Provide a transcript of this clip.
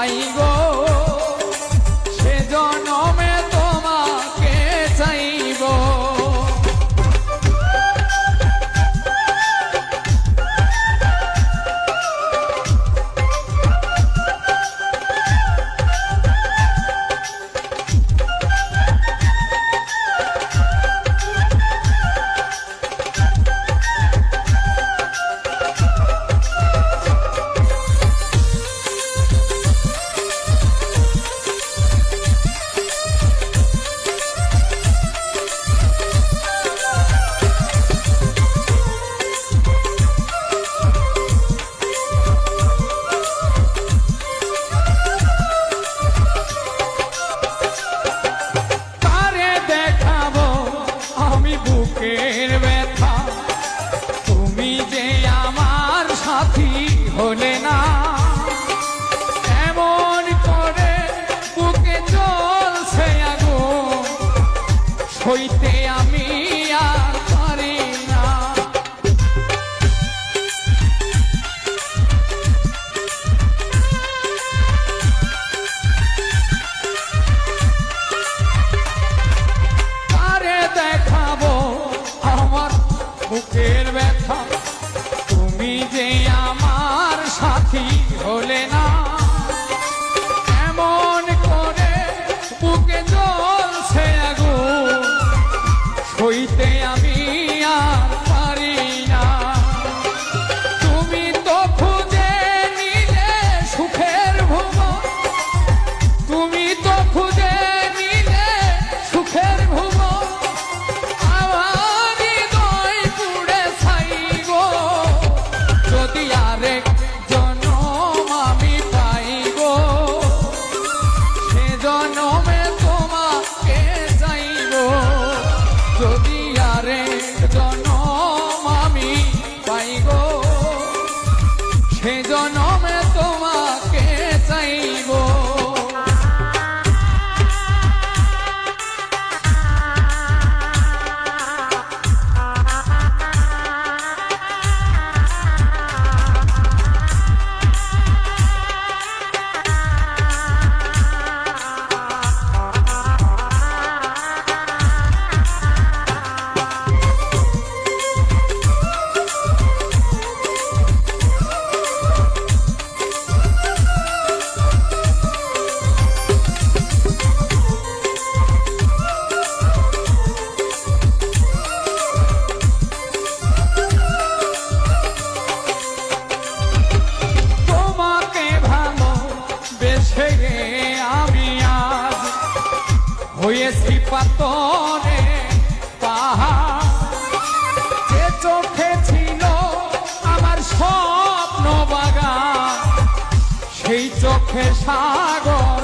পাই গো, সে জনমে তোমাকে চাইব। বুকের ব্যথা তুমি যে আমার সাথী হলে না, এমন করে বুকে জ্বলছে আগুন, সইতে আমি আর পারি না। বুকের ব্যথা তুমি যে আমার সাথী হলে না, এমন করে বুকে জ্বলছে আগুন, সইতে আমি আর পারি না। তুমি তো খুঁজে নিলে সুখের ভুবন, তুমি তো খুঁজে নিলে সুখের ভুবন, যদি আরেক জনম আমি পাই গো, সে জনমে তোমাকে চাইব। যদি আরেক জনম আমি পাই গো, সে জনমে তোমাকে চাইব। আমি আজ হয়েছি পাথরে পাহাড়, যে চোখে ছিল আমার স্বপ্ন বাগান, সেই চোখে সাগর